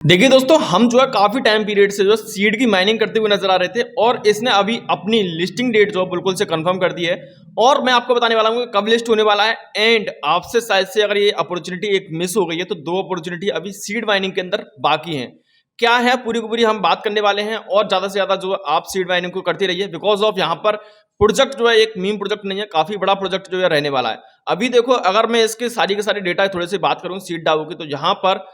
देखिए दोस्तों, हम जो है काफी टाइम पीरियड से जो सीड की माइनिंग करते हुए नजर आ रहे थे और इसने अभी अपनी लिस्टिंग डेट जो बिल्कुल से कंफर्म कर दी है। और मैं आपको बताने वाला हूँ कि कब लिस्ट होने वाला है। एंड आपसे शायद से अगर ये अपॉर्चुनिटी एक मिस हो गई है तो दो अपॉर्चुनिटी अभी सीड माइनिंग के अंदर बाकी हैं। क्या है पूरी की पूरी हम बात करने वाले हैं और ज्यादा से ज्यादा जो आप सीड माइनिंग को करते रहिए, बिकॉज ऑफ यहाँ पर प्रोजेक्ट जो है एक मीम प्रोजेक्ट नहीं है, काफी बड़ा प्रोजेक्ट जो है रहने वाला है। अभी देखो, अगर मैं इसके सारी के सारे डेटा थोड़े से बात करूँ सीड डाओ की, तो यहाँ पर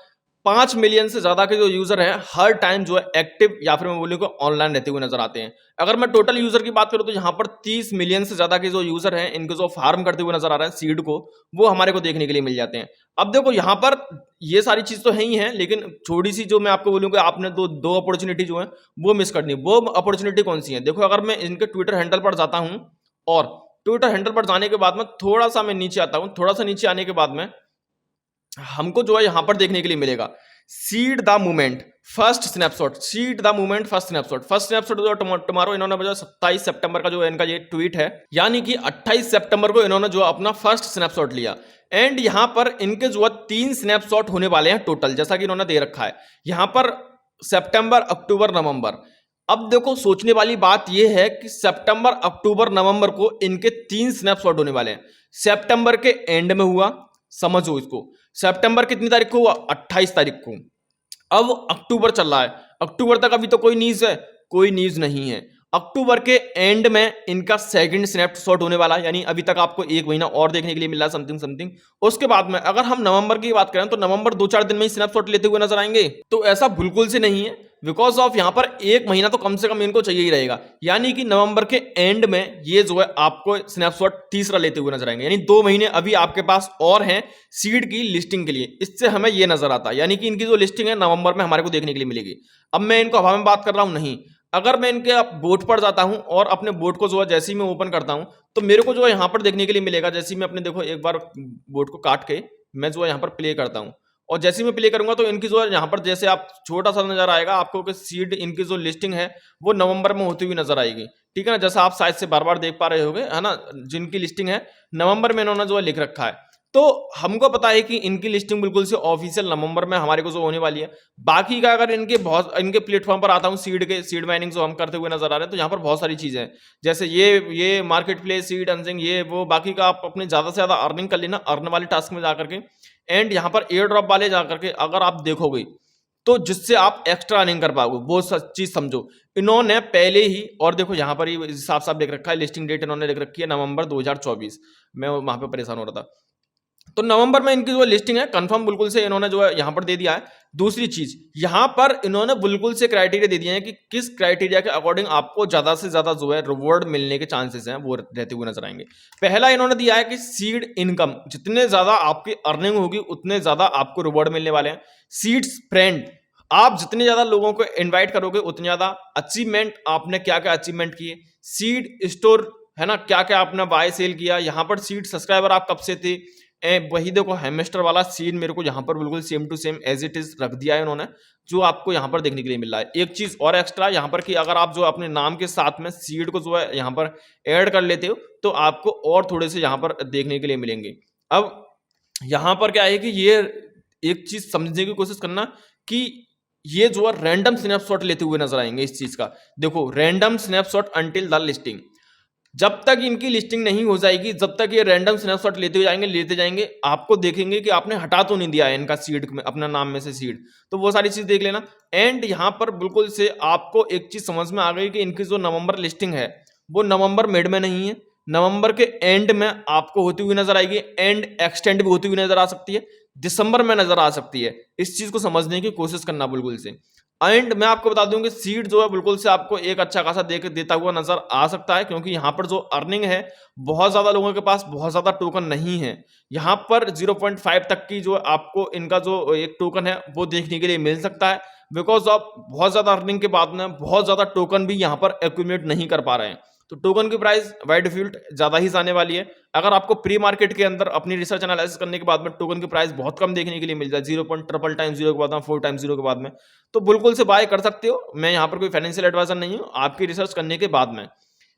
5 मिलियन से ज्यादा के जो यूजर हैं हर टाइम जो है एक्टिव या फिर मैं बोलूँ को ऑनलाइन रहते हुए नजर आते हैं। अगर मैं टोटल यूजर की बात करूं तो यहाँ पर 30 मिलियन से ज्यादा के जो यूजर हैं इनके जो फार्म करते हुए नजर आ रहे हैं सीड को, वो हमारे को देखने के लिए मिल जाते हैं। अब देखो यहाँ पर ये सारी चीज तो है ही है, लेकिन थोड़ी सी जो मैं आपको बोलूंगा, आपने दो अपॉर्चुनिटी जो है वो मिस करनी है। वो अपॉर्चुनिटी कौन सी है? देखो, अगर मैं इनके ट्विटर हैंडल पर जाता हूँ और ट्विटर हैंडल पर जाने के बाद में थोड़ा सा मैं नीचे आता हूँ, थोड़ा सा नीचे आने के बाद में हमको जो है यहां पर देखने के लिए मिलेगा seed the movement first snapshot. Seed the movement first snapshot. First snapshot जो टुमारो इन्होंने जो 27 सितंबर का जो इनका ये ट्वीट है, यानी कि 28 सितंबर को इन्होंने जो अपना फर्स्ट स्नैपशॉट लिया। एंड यहां पर इनके जो 3 स्नैपशॉट होने वाले हैं टोटल, जैसा कि इन्होंने दे रखा है यहां पर सितंबर, अक्टूबर, नवंबर। अब देखो, सोचने वाली बात यह है कि सितंबर, अक्टूबर, नवंबर को इनके 3 स्नैपशॉट होने वाले हैं। सितंबर के एंड में हुआ, समझो इसको, सितंबर कितनी तारीख को हुआ? 28 तारीख को। अब अक्टूबर चल रहा है, अक्टूबर तक अभी तो कोई न्यूज है? कोई न्यूज नहीं है। अक्टूबर के एंड में इनका सेकंड स्नैपशॉट होने वाला है, यानी अभी तक आपको 1 महीना और देखने के लिए मिल रहा है, समथिंग समथिंग। उसके बाद में अगर हम नवंबर की बात करें तो नवंबर 2-4 दिन में ही स्नैपशॉट लेते हुए नजर आएंगे। तो ऐसा बिल्कुल से नहीं है, बिकॉज ऑफ यहां पर 1 महीना तो कम से कम इनको चाहिए ही रहेगा। यानी कि नवंबर के एंड में ये जो है आपको स्नैपशॉट तीसरा लेते हुए नजर आएंगे, यानी 2 महीने अभी आपके पास और हैं सीड की लिस्टिंग के लिए। इससे हमें ये नजर आता है, यानी कि इनकी जो लिस्टिंग है नवंबर में हमारे को देखने के लिए मिलेगी। अब मैं इनको हवा में बात कर रहा हूं नहीं, अगर मैं इनके बोट पर जाता हूं और अपने बोट को जो है जैसे ही मैं ओपन करता हूं तो मेरे को जो है यहां पर देखने के लिए मिलेगा। जैसे ही मैं अपने देखो एक बार बोट को काट के मैं जो है यहां पर प्ले करता हूं, और जैसे ही मैं प्ले करूंगा तो इनकी जो है यहाँ पर जैसे आप छोटा सा नजर आएगा आपको कि सीड इनकी जो लिस्टिंग है वो नवंबर में होती हुई नजर आएगी। ठीक है ना, जैसा आप शायद से बार बार देख पा रहे होंगे, है ना, जिनकी लिस्टिंग है नवंबर में इन्होंने जो है लिख रखा है। तो हमको पता है कि इनकी लिस्टिंग बिल्कुल से ऑफिशियल नवंबर में हमारे को जो होने वाली है। बाकी का अगर इनके प्लेटफॉर्म पर आता हूँ, सीड माइनिंग जो हम करते हुए नजर आ रहे हैं, तो यहाँ पर बहुत सारी चीजें हैं, जैसे ये मार्केट प्लेस, सीड अर्निंग, ये वो। बाकी का आप अपने ज्यादा से ज्यादा अर्निंग कर लेना अर्न वाले टास्क में जाकर के। एंड यहाँ पर एयर ड्रॉप वाले जाकर के अगर आप देखोगे तो जिससे आप एक्स्ट्रा अर्निंग कर पाओगे, वो चीज समझो। इन्होंने पहले ही, और देखो यहाँ पर ही साफ साफ लिख रखा है, लिस्टिंग डेट इन्होंने लिख रखी है नवंबर 2024। मैं वहां पे परेशान हो रहा था, तो नवंबर में इनकी जो लिस्टिंग है कंफर्म बिल्कुल से इन्होंने जो है यहां पर दे दिया है। दूसरी चीज, यहां पर इन्होंने बिल्कुल से क्राइटेरिया दे दिए हैं कि किस क्राइटेरिया के अकॉर्डिंग आपको ज्यादा से ज्यादा जो है रिवॉर्ड मिलने के चांसेस हैं वो रहते हुए नजर आएंगे। पहला इन्होंने दिया है कि सीड इनकम, जितने ज्यादा आपकी अर्निंग होगी उतने ज्यादा आपको रिवॉर्ड मिलने वाले हैं। सीड्स फ्रेंड, आप जितने ज्यादा लोगों को इन्वाइट करोगे उतने ज्यादा अचीवमेंट, आपने क्या क्या अचीवमेंट किए। सीड स्टोर, है ना, क्या क्या आपने बाय सेल किया। यहाँ पर सीड सब्सक्राइबर आप कब से थे, वही देखो हैमस्टर वाला सीन मेरे को यहाँ पर बिल्कुल same to same as it is रख दिया है इन्होंने, जो आपको यहाँ पर देखने के लिए मिल रहा है। एक चीज और एक्स्ट्रा यहाँ पर कि अगर आप जो अपने नाम के साथ में सीड को जो है यहाँ पर ऐड कर लेते हो तो आपको और थोड़े से यहाँ पर देखने के लिए मिलेंगे। अब यहाँ पर क्या है कि ये एक चीज समझने की कोशिश करना कि ये जो है रैंडम स्नैपशॉट लेते हुए नजर आएंगे। इस चीज का देखो, random snapshot until the listing, जब तक इनकी लिस्टिंग नहीं हो जाएगी, जब तक ये रैंडम स्नैपशॉट लेते जाएंगे, आपको देखेंगे कि आपने हटा तो नहीं दिया है इनका सीड में, अपना नाम में से सीड, तो वो सारी चीज देख लेना। एंड यहाँ पर बिल्कुल से आपको एक चीज समझ में आ गई कि इनकी जो नवंबर लिस्टिंग है वो नवंबर मिड में नहीं है, नवंबर के एंड में आपको होती हुई नजर आएगी। एंड एक्सटेंड भी होती हुई नजर आ सकती है, दिसंबर में नजर आ सकती है। इस चीज को समझने की कोशिश करना बिल्कुल से। एंड मैं आपको बता दूं कि सीड जो है बिल्कुल से आपको एक अच्छा खासा देता हुआ नजर आ सकता है, क्योंकि यहाँ पर जो अर्निंग है, बहुत ज्यादा लोगों के पास बहुत ज्यादा टोकन नहीं है। यहाँ पर 0.5 तक की जो आपको इनका जो एक टोकन है वो देखने के लिए मिल सकता है, बिकॉज ऑफ बहुत ज्यादा अर्निंग के बाद में बहुत ज्यादा टोकन भी यहाँ पर एक्यूमुलेट नहीं कर पा रहे हैं। तो टोकन की प्राइस बाय डिफॉल्ट ज्यादा ही जाने वाली है। अगर आपको प्री मार्केट के अंदर अपनी रिसर्च एनालिसिस करने के बाद में टोकन की प्राइस बहुत कम देखने के लिए मिल जाए, 0.000 के बाद में, 4 टाइम्स 0 के बाद में, तो बिल्कुल से बाय कर सकते हो। मैं यहाँ पर कोई फाइनेंशियल एडवाइजर नहीं हूँ, आपकी रिसर्च करने के बाद में।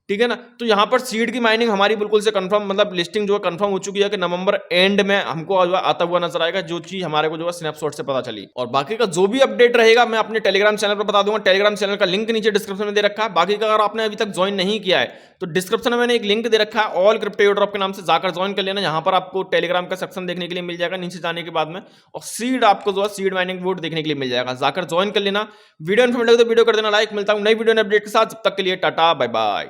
ठीक है ना। तो यहाँ पर सीड की माइनिंग हमारी बिल्कुल से कंफर्म, मतलब लिस्टिंग जो है कंफर्म हो चुकी है कि नवंबर एंड में हमको आता हुआ नजर आएगा, जो चीज हमारे को जो है स्नैपशॉट से पता चली। और बाकी का जो भी अपडेट रहेगा मैं अपने टेलीग्राम चैनल पर बता दूंगा। टेलीग्राम चैनल का लिंक नीचे डिस्क्रिप्शन में दे रखा है। बाकी का अगर आपने अभी तक ज्वाइन नहीं किया है तो डिस्क्रिप्शन में मैंने एक लिंक दे रखा है, ऑल क्रिप्टो एयरड्रॉप के नाम से, जाकर ज्वाइन कर लेना। यहाँ पर आपको टेलीग्राम का सेक्शन देखने के लिए मिल जाएगा नीचे जाने के बाद में, और सीड आपको जो है सीड माइनिंग बोर्ड देखने के लिए मिल जाएगा, जाकर ज्वाइन कर लेना। वीडियो इन्फॉर्मेटिव तो वीडियो कर देना लाइक। मिलता हूँ नई वीडियो अपडेट के साथ, जब तक के लिए टाटा बाय बाय।